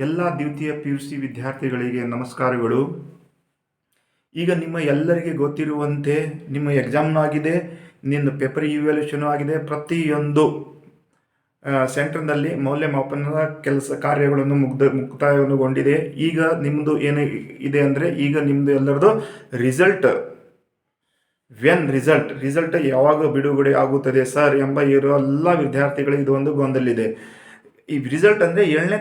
ಎಲ್ಲ ದ್ವಿತೀಯ PUC ವಿದ್ಯಾರ್ಥಿಗಳಿಗೆ ನಮಸ್ಕಾರಗಳು. ಈಗ ನಿಮ್ಮ ಎಲ್ಲರಿಗೆ ಗೊತ್ತಿರುವಂತೆ ನಿಮ್ಮ ಎಕ್ಸಾಮ್ನೂ ಆಗಿದೆ, ನಿನ್ನ ಪೇಪರ್ ಇವ್ಯಾಲ್ಯೂಷನ್ ಆಗಿದೆ. ಪ್ರತಿಯೊಂದು ಸೆಂಟರ್ನಲ್ಲಿ ಮೌಲ್ಯಮಾಪನದ ಕಾರ್ಯಗಳನ್ನು ಮುಕ್ತಾಯಗೊಂಡಿದೆ. ಈಗ ನಿಮ್ಮದು ಏನು ಇದೆ ಅಂದರೆ, ಈಗ ನಿಮ್ಮದು ಎಲ್ಲರದು ರಿಸಲ್ಟ್ ರಿಸಲ್ಟ್ ಯಾವಾಗ ಬಿಡುಗಡೆ ಆಗುತ್ತದೆ ಸರ್ ಎಂಬ ಎಲ್ಲ ವಿದ್ಯಾರ್ಥಿಗಳಿಗೆ ಇದು ಒಂದು ಗೊಂದಲಿದೆ. ಈ ರಿಸಲ್ಟ್ ಅಂದರೆ ಏಳನೇ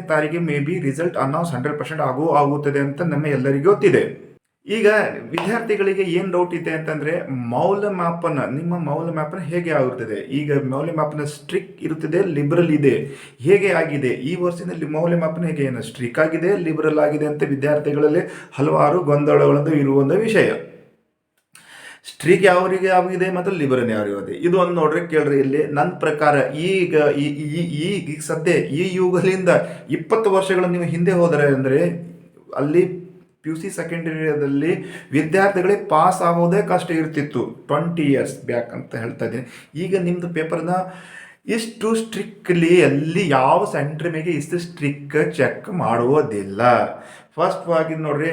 ತಾರೀಕಿಗೆ ಮೇ ಬಿ ರಿಸಲ್ಟ್ ಅನೌನ್ಸ್ 100% ಆಗುತ್ತದೆ ಅಂತ ನಮ್ಮ ಎಲ್ಲರಿಗೂ ಗೊತ್ತಿದೆ. ಈಗ ವಿದ್ಯಾರ್ಥಿಗಳಿಗೆ ಏನು ಡೌಟ್ ಇದೆ ಅಂತಂದರೆ, ನಿಮ್ಮ ಮೌಲ್ಯಮಾಪನ ಹೇಗೆ ಆಗುತ್ತದೆ? ಈಗ ಮೌಲ್ಯಮಾಪನ ಸ್ಟ್ರಿಕ್ ಇರುತ್ತದೆ, ಲಿಬರಲ್ ಇದೆ, ಹೇಗೆ ಆಗಿದೆ? ಈ ವರ್ಷದಲ್ಲಿ ಮೌಲ್ಯಮಾಪನ ಹೇಗೆ ಸ್ಟ್ರಿಕ್ ಆಗಿದೆ, ಲಿಬರಲ್ ಆಗಿದೆ ಅಂತ ವಿದ್ಯಾರ್ಥಿಗಳಲ್ಲಿ ಹಲವಾರು ಗೊಂದಲಗಳನ್ನು ಇರುವ ವಿಷಯ. ಸ್ಟ್ರಿಕ್ ಯಾವರಿಗೆ ಆಗಿದೆ ಮತ್ತು ಲಿಬರಲ್ ಯಾವರಿಗೆ ಆಗಿದೆ, ಇದು ಒಂದು ನೋಡ್ರಿ, ಕೇಳ್ರಿ. ಇಲ್ಲಿ ನನ್ನ ಪ್ರಕಾರ ಈಗ ಸದ್ಯ ಈ ಯುಗದಿಂದ 20 ವರ್ಷಗಳ ನೀವು ಹಿಂದೆ ಹೋದರೆ ಅಂದರೆ, ಅಲ್ಲಿ PUC ಸೆಕೆಂಡ್ ಇಯರ್ದಲ್ಲಿ ವಿದ್ಯಾರ್ಥಿಗಳಿಗೆ ಪಾಸ್ ಆಗೋದೇ ಕಷ್ಟ ಇರ್ತಿತ್ತು 20 years ಬ್ಯಾಕ್ ಅಂತ ಹೇಳ್ತಾ ಇದ್ದೀನಿ. ಈಗ ನಿಮ್ಮದು ಪೇಪರ್ನ ಇಷ್ಟು ಸ್ಟ್ರಿಕ್ಟ್ಲಿ ಅಲ್ಲಿ ಯಾವ ಸೆಂಟ್ರ್ ಮೇಲೆ ಇಷ್ಟು ಸ್ಟ್ರಿಕ್ ಚೆಕ್ ಮಾಡುವುದಿಲ್ಲ. ಫಸ್ಟ್ ಆಗಿ ನೋಡ್ರಿ,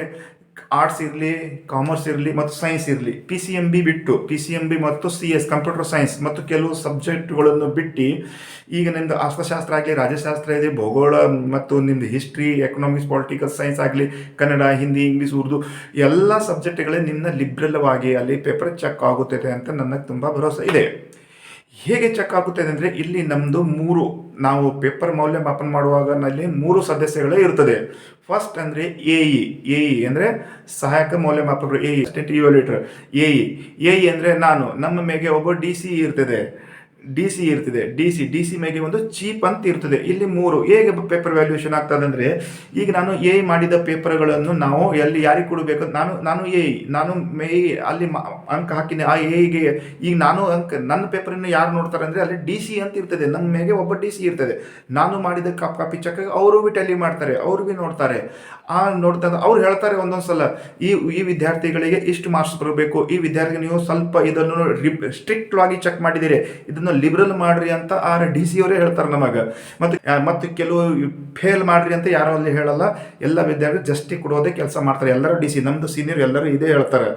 ಆರ್ಟ್ಸ್ ಇರಲಿ, ಕಾಮರ್ಸ್ ಇರಲಿ ಮತ್ತು ಸೈನ್ಸ್ ಇರಲಿ, PCMB ಬಿಟ್ಟು, PCMB ಮತ್ತು CS ಕಂಪ್ಯೂಟರ್ ಸೈನ್ಸ್ ಮತ್ತು ಕೆಲವು ಸಬ್ಜೆಕ್ಟ್ಗಳನ್ನು ಬಿಟ್ಟು, ಈಗ ನಿಮ್ಮದು ಅರ್ಥಶಾಸ್ತ್ರ ಆಗಲಿ, ರಾಜ್ಯಶಾಸ್ತ್ರ ಇದೆ, ಭೂಗೋಳ ಮತ್ತು ನಿಮ್ಮದು ಹಿಸ್ಟ್ರಿ, ಎಕನಾಮಿಕ್ಸ್, ಪೊಲಿಟಿಕಲ್ ಸೈನ್ಸ್ ಆಗಲಿ, ಕನ್ನಡ, ಹಿಂದಿ, ಇಂಗ್ಲೀಷ್, ಉರ್ದು ಎಲ್ಲ ಸಬ್ಜೆಕ್ಟ್ಗಳೇ ನಿಮ್ಮನ್ನ ಲಿಬ್ರಲ್ವಾಗಿ ಅಲ್ಲಿ ಪೇಪರ್ ಚೆಕ್ ಆಗುತ್ತದೆ ಅಂತ ನನಗೆ ತುಂಬ ಭರವಸೆ ಇದೆ. ಹೇಗೆ ಚೆಕ್ ಆಗುತ್ತದೆ ಅಂದರೆ, ಇಲ್ಲಿ ನಮ್ಮದು ನಾವು ಪೇಪರ್ ಮೌಲ್ಯಮಾಪನ ಮಾಡುವಾಗ ನಲ್ಲಿ 3 ಸದಸ್ಯಗಳೇ ಇರ್ತದೆ. ಫಸ್ಟ್ ಅಂದರೆ ಎಇ ಅಂದರೆ ಸಹಾಯಕ ಮೌಲ್ಯಮಾಪಕರು, ಅಸಿಸ್ಟೆಂಟ್ ಇವ್ಯಾಲ್ಯೂಯೇಟರ್. ಎಇ ಅಂದರೆ ನಮ್ಮ ಮೇಲೆ ಒಬ್ಬ DC ಇರ್ತದೆ. ಡಿ ಸಿ ಮೇಲೆ ಒಂದು ಚೀಪ್ ಅಂತ ಇರ್ತದೆ. ಇಲ್ಲಿ 3 ಹೇಗೆ ಪೇಪರ್ ವ್ಯಾಲ್ಯೂಯೇಷನ್ ಆಗ್ತದೆ ಅಂದರೆ, ಈಗ ನಾನು ಮಾಡಿದ ಪೇಪರ್ಗಳನ್ನು ನಾವು ಎಲ್ಲಿ ಯಾರಿಗೆ ಕೊಡಬೇಕು, ನಾನು ಅಲ್ಲಿ ಅಂಕ ಹಾಕಿನಿ. ಆ ಎಗೆ ಈಗ ನನ್ನ ಪೇಪರನ್ನು ಯಾರು ನೋಡ್ತಾರೆ ಅಂದರೆ, ಅಲ್ಲಿ DC ಅಂತ ಇರ್ತದೆ, ನನ್ನ ಮೇಲೆ ಒಬ್ಬ DC ಇರ್ತದೆ. ನಾನು ಮಾಡಿದ ಕಾಪಿ ಚೆಕ್ ಅವರು ಬಿ ಟ್ಯಾಲಿ ಮಾಡ್ತಾರೆ, ಅವರು ಬಿ ನೋಡ್ತಾರೆ. ಅವ್ರು ಹೇಳ್ತಾರೆ ಒಂದೊಂದು ಸಲ, ಈ ವಿದ್ಯಾರ್ಥಿಗಳಿಗೆ ಇಷ್ಟು ಮಾರ್ಕ್ಸ್ ಬರಬೇಕು, ಈ ವಿದ್ಯಾರ್ಥಿಗೆ ನೀವು ಸ್ವಲ್ಪ ಇದನ್ನು ಸ್ಟ್ರಿಕ್ಟ್ ಆಗಿ ಚೆಕ್ ಮಾಡಿದ್ದೀರಿ, ಇದನ್ನು ಲಿಬರಲ್ ಮಾಡ್ರಿ ಅಂತ DC ಅವರೇ ಹೇಳ್ತಾರೆ ನಮಗೆ. ಮತ್ತು ಕೆಲವು ಫೇಲ್ ಮಾಡ್ರಿ ಅಂತ ಯಾರೋ ಅಲ್ಲಿ ಹೇಳಲ್ಲ. ಎಲ್ಲ ವಿದ್ಯಾರ್ಥಿ ಜಸ್ಟಿ ಕೊಡೋದೇ ಕೆಲಸ ಮಾಡ್ತಾರೆ. ಎಲ್ಲರೂ DC, ನಮ್ಮದು ಸೀನಿಯರ್ ಎಲ್ಲರೂ ಇದೇ ಹೇಳ್ತಾರೆ.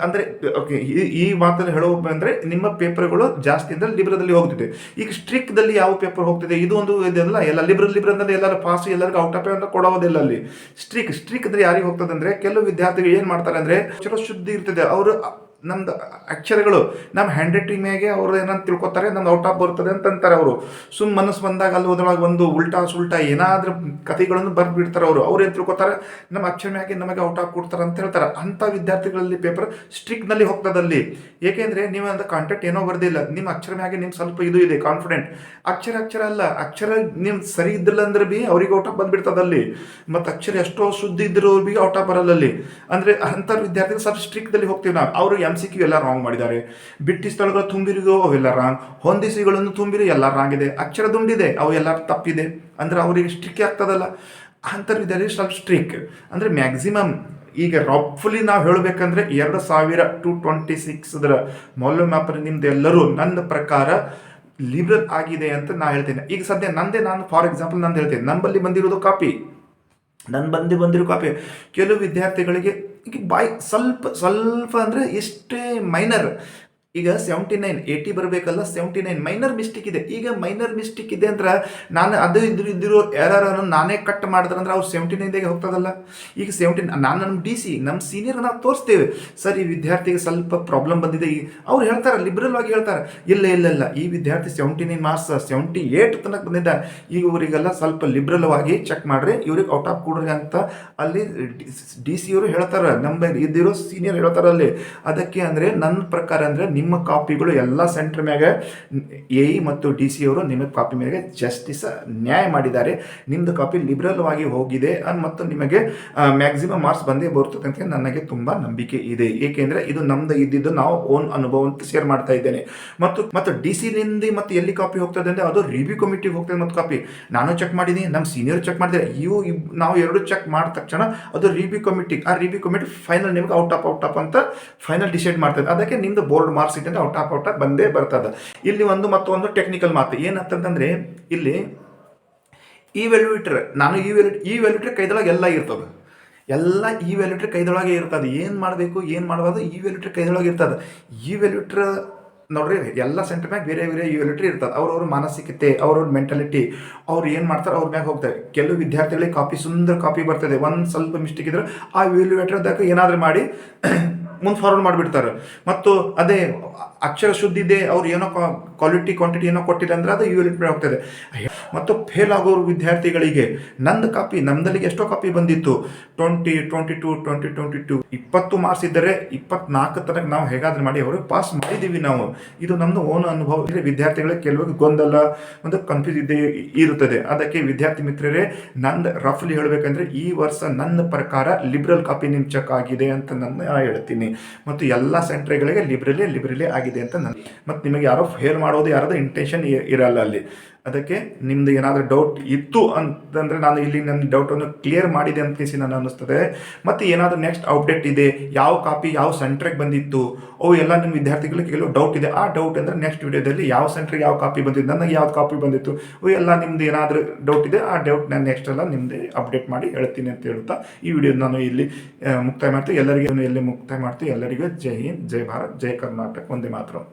ಅಂದರೆ ಓಕೆ, ಈ ಮಾತನ್ನು ಹೇಳೋ ಅಂದರೆ, ನಿಮ್ಮ ಪೇಪರ್ಗಳು ಜಾಸ್ತಿ ಅಂದರೆ ಲಿಬ್ರದಲ್ಲಿ ಹೋಗ್ತಿದೆ. ಈಗ ಸ್ಟ್ರಿಕ್ದಲ್ಲಿ ಯಾವ ಪೇಪರ್ ಹೋಗ್ತಿದೆ, ಇದು ಒಂದು ಇದೆಲ್ಲ ಎಲ್ಲ ಲಿಬ್ರಲ್ ಅಂದರೆ ಎಲ್ಲರೂ ಪಾಸ್, ಎಲ್ಲರಿಗೂ ಔಟ್ ಆಫ್ ಅಂತ ಕೊಡೋದಿಲ್ಲ. ಅಲ್ಲಿ ಸ್ಟ್ರಿಕ್ ಅಂದರೆ ಯಾರಿಗೆ ಹೋಗ್ತದೆ ಅಂದರೆ, ಕೆಲವು ವಿದ್ಯಾರ್ಥಿಗಳು ಏನು ಮಾಡ್ತಾರೆ ಅಂದರೆ, ಶುದ್ಧಿ ಇರ್ತದೆ, ಅವರು ನಮ್ದು ಅಕ್ಷರಗಳು ನಮ್ಮ ಹ್ಯಾಂಡ್ ರೈಟಿಂಗ್ ಮ್ಯಾಗೆ ಅವ್ರು ಏನಂತ ತಿಳ್ಕೊತಾರೆ, ನಮ್ದು ಔಟ್ ಆಫ್ ಬರ್ತದೆ ಅಂತಂತಾರೆ. ಅವರು ಮನಸ್ಸು ಬಂದಾಗ ಅಲ್ಲಿ ಓದೊಳಗೆ ಒಂದು ಉಲ್ಟಾ ಸುಲ್ಟಾ ಏನಾದ್ರೂ ಕಥೆಗಳನ್ನು ಬರ್ಬಿಡ್ತಾರೆ. ಅವ್ರು ಏನು ತಿಳ್ಕೊತಾರೆ, ನಮ್ಮ ಅಕ್ಷರ ಮ್ಯಾಗೆ ನಮಗೆ ಔಟ್ ಆಫ್ ಕೊಡ್ತಾರೆ ಅಂತ ಹೇಳ್ತಾರೆ. ಅಂಥ ವಿದ್ಯಾರ್ಥಿಗಳಲ್ಲಿ ಪೇಪರ್ ಸ್ಟ್ರಿಕ್ಟ್ನಲ್ಲಿ ಹೋಗ್ತದೆ. ಅಲ್ಲಿ ಏಕೆಂದರೆ ನೀವು ಅಂತ ಕಾಂಟೆಕ್ಟ್ ಏನೋ ಬರ್ದಿಲ್ಲ, ನಿಮ್ಮ ಅಕ್ಷರ ಮ್ಯಾಗೆ ನಿಮ್ಮ ಸ್ವಲ್ಪ ಇದು ಇದೆ, ಕಾನ್ಫಿಡೆಂಟ್. ಅಕ್ಷರ ಅಲ್ಲ, ಅಕ್ಷರ ನಿಮ್ಮ ಸರಿ ಇದ್ದಿಲ್ಲ ಅಂದ್ರೆ ಬಿ ಅವ್ರಿಗೆ ಔಟ್ ಆಫ್ ಬಂದ್ಬಿಡ್ತದೆ ಅಲ್ಲಿ. ಮತ್ತು ಅಕ್ಷರ ಎಷ್ಟೋ ಶುದ್ಧ ಇದ್ದರೂ ಬಿ ಔಟ್ ಆಫ್ ಬರಲ್ಲ ಅಲ್ಲಿ. ಅಂದರೆ ಅಂಥ ವಿದ್ಯಾರ್ಥಿಗಳು ಸ್ವಲ್ಪ ಸ್ಟ್ರಿಕ್ಟ್ದಲ್ಲಿ ಹೋಗ್ತೀವಿ ನಾವು. ಅವರು MCQ ಎಲ್ಲ ರಾಂಗ್ ಮಾಡಿದ್ದಾರೆ, ಬಿಟ್ಟಿ ಸ್ಥಳಗಳು ತುಂಬಿರಿದೋ ಅವೆಲ್ಲ ರಾಂಗ್, ಹೊಂದಿಸಿಗಳನ್ನು ತುಂಬಿರಿ ಎಲ್ಲ ರಾಂಗ್ ಇದೆ, ಅಕ್ಷರ ದುಂಡಿದೆ ಅವು ಎಲ್ಲ ತಪ್ಪಿದೆ ಅಂದರೆ ಅವರಿಗೆ ಸ್ಟ್ರಿಕ್ ಆಗ್ತದಲ್ಲ. ಅಂಥ ವಿದ್ಯಾರ್ಥಿ ಸ್ವಲ್ಪ ಸ್ಟ್ರಿಕ್ ಅಂದರೆ ಮ್ಯಾಕ್ಸಿಮಮ್. ಈಗ ರಫ್ಲಿ ನಾವು ಹೇಳಬೇಕಂದ್ರೆ 2026 ಮೌಲ್ಯಮಾಪನ ನಿಮ್ದು ಎಲ್ಲರೂ ನನ್ನ ಪ್ರಕಾರ ಲಿಬರಲ್ ಆಗಿದೆ ಅಂತ ನಾನು ಹೇಳ್ತೇನೆ. ಈಗ ಸದ್ಯ ನಾನು ಫಾರ್ ಎಕ್ಸಾಂಪಲ್ ಹೇಳ್ತೇನೆ, ನಮ್ಮಲ್ಲಿ ಬಂದಿರೋದು ಕಾಪಿ, ಬಂದಿರೋ ಕಾಪಿ ಕೆಲವು ವಿದ್ಯಾರ್ಥಿಗಳಿಗೆ ಸ್ವಲ್ಪ ಅಂದರೆ ಇಷ್ಟೇ ಮೈನರ್. ಈಗ 79 80 ಬರಬೇಕಲ್ಲ, 79 ಮೈನರ್ ಮಿಸ್ಟೇಕ್ ಇದೆ. ಈಗ ಮೈನರ್ ಮಿಸ್ಟೇಕ್ ಇದೆ ಅಂದ್ರೆ ನಾನು ಅದು ಇದ್ದಿರೋ ಎರರನ್ನು ನಾನೇ ಕಟ್ ಮಾಡಿದ್ರೆ ಅಂದ್ರೆ ಅವ್ರು 79 ಹೋಗ್ತದಲ್ಲ. ಈಗ 17 ನಮ್ಮ DC ನಮ್ಮ ಸೀನಿಯರ್ ನಾವು ತೋರಿಸ್ತೇವೆ, ಸರ್ ಈ ವಿದ್ಯಾರ್ಥಿಗೆ ಸ್ವಲ್ಪ ಪ್ರಾಬ್ಲಮ್ ಬಂದಿದೆ. ಅವ್ರು ಹೇಳ್ತಾರೆ, ಲಿಬರಲ್ ಆಗಿ ಹೇಳ್ತಾರೆ, ಇಲ್ಲ ಈ ವಿದ್ಯಾರ್ಥಿ 79 ಮಾರ್ಕ್ಸ್ 78 ತನಕ ಬಂದಿದ್ದ, ಈಗ ಇವರಿಗೆಲ್ಲ ಸ್ವಲ್ಪ ಲಿಬರಲ್ ಆಗಿ ಚೆಕ್ ಮಾಡ್ರಿ, ಇವ್ರಿಗೆ ಔಟ್ ಆಫ್ ಕೊಡ್ರಿ ಅಂತ ಅಲ್ಲಿ DC ಅವರು ಹೇಳ್ತಾರೆ, ನಮ್ಮ ಇದ್ದಿರೋ ಸೀನಿಯರ್ ಹೇಳ್ತಾರೆ ಅಲ್ಲಿ. ಅದಕ್ಕೆ ಅಂದರೆ ನನ್ನ ಪ್ರಕಾರ ಅಂದರೆ, ನಿಮ್ಮ ಕಾಪಿಗಳು ಎಲ್ಲ ಸೆಂಟರ್ ಮ್ಯಾಗ ಎಇ ಮತ್ತು DC ಅವರು ನಿಮ್ಮ ಕಾಪಿ ಮೇಲೆ ಜಸ್ಟಿಸ್ ನ್ಯಾಯ ಮಾಡಿದ್ದಾರೆ. ನಿಮ್ಮದು ಕಾಪಿ ಲಿಬರಲ್ ಆಗಿ ಹೋಗಿದೆ ಮತ್ತು ನಿಮಗೆ ಮ್ಯಾಕ್ಸಿಮಮ್ ಮಾರ್ಕ್ಸ್ ಬಂದೇ ಬರ್ತದೆ ಅಂತ ನನಗೆ ತುಂಬ ನಂಬಿಕೆ ಇದೆ. ಏಕೆಂದರೆ ಇದು ನಮ್ದು ಇದ್ದಿದ್ದು ನಾವು ಓನ್ ಅನುಭವ ಅಂತ ಶೇರ್ ಮಾಡ್ತಾ ಇದ್ದೇನೆ. ಮತ್ತು DC ಮತ್ತು ಎಲ್ಲಿ ಕಾಪಿ ಹೋಗ್ತದೆ ಅಂದರೆ, ಅದು ರಿವ್ಯೂ ಕಮಿಟಿಗೆ ಹೋಗ್ತದೆ. ಮತ್ತು ಕಾಪಿ ನಾನು ಚೆಕ್ ಮಾಡಿದ್ದೀನಿ, ನಮ್ಮ ಸೀನಿಯರ್ ಚೆಕ್ ಮಾಡಿದ್ದಾರೆ, ನಾವು ಎರಡು ಚೆಕ್ ಮಾಡಿದ ತಕ್ಷಣ ಅದು ರಿವ್ಯೂ ಕಮಿಟಿ, ಆ ರಿವ್ಯೂ ಕಮಿಟಿ ಫೈನಲ್ ನಿಮ್ಗೆ ಔಟ್ ಆಫ್ ಅಂತ ಫೈನಲ್ ಡಿಸೈಡ್ ಮಾಡ್ತದೆ. ಅದಕ್ಕೆ ನಿಮ್ದು ಬೋರ್ಡ್ ಮಾರ್ಕ್ಸ್ ಇಟ್ಟಂದ್ರೆ ಔಟ್ ಆಫ್ ಬಂದೇ ಬರ್ತದೆ. ಇಲ್ಲಿ ಮತ್ತೊಂದು ಟೆಕ್ನಿಕಲ್ ಮಾತು ಏನಂತಂದ್ರೆ, ಇಲ್ಲಿ ಈ ವ್ಯಾಲ್ಯೂಟರ್ ನಾನು ಈ ವ್ಯಾಲ್ಯೂಟರ್ ಕೈದೊಳಗೆ ಎಲ್ಲ ಇರ್ತದೆ, ಎಲ್ಲ ಈ ವ್ಯಾಲ್ಯೂಟರ್ ಕೈದೊಳಗೆ ಇರ್ತದೆ. ಏನು ಮಾಡಬೇಕು ಏನು ಮಾಡಬಾರ್ದು ಈ ವ್ಯಾಲ್ಯೂಟರ್ ಕೈದೊಳಗೆ ಇರ್ತದೆ. ಈ ವ್ಯಾಲ್ಯೂಟರ್ ನೋಡ್ರಿ ಎಲ್ಲ ಸೆಂಟರ್ ಮ್ಯಾಗ ಬೇರೆ ಬೇರೆ ವ್ಯಾಲ್ಯೂಟರ್ ಇರ್ತದೆ. ಅವ್ರವ್ರ ಮಾನಸಿಕತೆ, ಅವ್ರವ್ರ ಮೆಂಟಾಲಿಟಿ, ಅವ್ರು ಏನು ಮಾಡ್ತಾರೆ ಅವ್ರ ಮ್ಯಾಗ ಹೋಗ್ತಾರೆ. ಕೆಲವು ವಿದ್ಯಾರ್ಥಿಗಳಿಗೆ ಕಾಪಿ ಸುಂದರ ಕಾಪಿ ಬರ್ತದೆ, ಒಂದು ಸ್ವಲ್ಪ ಮಿಸ್ಟೇಕ್ ಇದ್ರೆ ಆ ವ್ಯಾಲ್ಯೂಟರ್ದಾಗ ಏನಾದರೂ ಮಾಡಿ ಮುಂದೆ ಫಾರ್ವರ್ಡ್ ಮಾಡಿಬಿಡ್ತಾರೆ. ಮತ್ತು ಅದೇ ಅಕ್ಷರ ಶುದ್ಧಿ ಇದೆ, ಅವ್ರು ಏನೋ ಕ್ವಾಲಿಟಿ ಕ್ವಾಂಟಿಟಿ ಏನೋ ಕೊಟ್ಟಿಲ್ಲ ಅಂದರೆ ಅದು ಯೂನಿಟ್ ಮೇಲೆ ಹೋಗ್ತದೆ. ಮತ್ತು ಫೇಲ್ ಆಗೋರು ವಿದ್ಯಾರ್ಥಿಗಳಿಗೆ ನಂದು ಕಾಪಿ, ನಮ್ದಲ್ಲಿಗೆ ಎಷ್ಟೋ ಕಾಪಿ ಬಂದಿತ್ತು 20 ಮಾರ್ಕ್ಸ್ ಇದ್ದರೆ 24 ತನಕ ನಾವು ಹೇಗಾದ್ರೂ ಮಾಡಿ ಅವ್ರಿಗೆ ಪಾಸ್ ಮಾಡಿದ್ದೀವಿ ನಾವು. ಇದು ನಮ್ಮದು ಓನ್ ಅನುಭವ. ವಿದ್ಯಾರ್ಥಿಗಳಿಗೆ ಕೆಲವು ಗೊಂದಲ ಒಂದು ಕನ್ಫ್ಯೂಸ್ ಇರುತ್ತದೆ. ಅದಕ್ಕೆ ವಿದ್ಯಾರ್ಥಿ ಮಿತ್ರರೇ, ನಂದು ರಫ್ಲಿ ಹೇಳಬೇಕಂದ್ರೆ ಈ ವರ್ಷ ನನ್ನ ಪ್ರಕಾರ ಲಿಬ್ರಲ್ ಕಾಪಿ ನಿಮ್ಮ ಚೆಕ್ ಆಗಿದೆ ಅಂತ ನಾನು ಹೇಳ್ತೀನಿ. ಮತ್ತು ಎಲ್ಲ ಸೆಂಟ್ರ್ಗಳಿಗೆ ಲಿಬ್ರಲಿ ಆಗಿದೆ ಅಂತ ನಾನು. ಮತ್ತು ನಿಮಗೆ ಯಾರೋ ಫೇಲ್ ಮಾಡೋದು ಯಾರದ ಇಂಟೆನ್ಷನ್ ಇರಲ್ಲ ಅಲ್ಲಿ. ಅದಕ್ಕೆ ನಿಮ್ದು ಏನಾದರೂ ಡೌಟ್ ಇತ್ತು ಅಂತಂದರೆ ನಾನು ಇಲ್ಲಿ ನನ್ನ ಡೌಟನ್ನು ಕ್ಲಿಯರ್ ಮಾಡಿದೆ ಅಂತ ನಾನು ಅನ್ನಿಸ್ತದೆ. ಮತ್ತು ಏನಾದರೂ ನೆಕ್ಸ್ಟ್ ಅಪ್ಡೇಟ್ ಇದೆ, ಯಾವ ಕಾಪಿ ಯಾವ ಸೆಂಟ್ರಿಗೆ ಬಂದಿತ್ತು, ಅವು ಎಲ್ಲ ನಿಮ್ಮ ವಿದ್ಯಾರ್ಥಿಗಳಿಗೆ ಕೆಲವು ಡೌಟ್ ಇದೆ. ಆ ಡೌಟ್ ಅಂದರೆ ನೆಕ್ಸ್ಟ್ ವಿಡಿಯೋದಲ್ಲಿ ಯಾವ ಸೆಂಟ್ರಿಗೆ ಯಾವ ಕಾಪಿ ಬಂದಿತ್ತು, ನನಗೆ ಯಾವ್ದು ಕಾಪಿ ಬಂದಿತ್ತು, ಅವು ಎಲ್ಲ ನಿಮ್ದು ಏನಾದರೂ ಡೌಟ್ ಇದೆ ಆ ಡೌಟ್ ನಾನು ನೆಕ್ಸ್ಟ್ ಎಲ್ಲ ನಿಮ್ಮದೇ ಅಪ್ಡೇಟ್ ಮಾಡಿ ಹೇಳ್ತೀನಿ ಅಂತ ಹೇಳ್ತಾ ಈ ವಿಡಿಯೋ ನಾನು ಇಲ್ಲಿ ಮುಕ್ತಾಯ ಮಾಡ್ತೀನಿ. ಎಲ್ಲರಿಗೂ ಮುಕ್ತಾಯ ಮಾಡ್ತೀವಿ. ಎಲ್ಲರಿಗೂ ಜೈ ಹಿಂದ್, ಜೈ ಭಾರತ್, ಜೈ ಕರ್ನಾಟಕ, ವಂದೇ ಮಾತರಂ.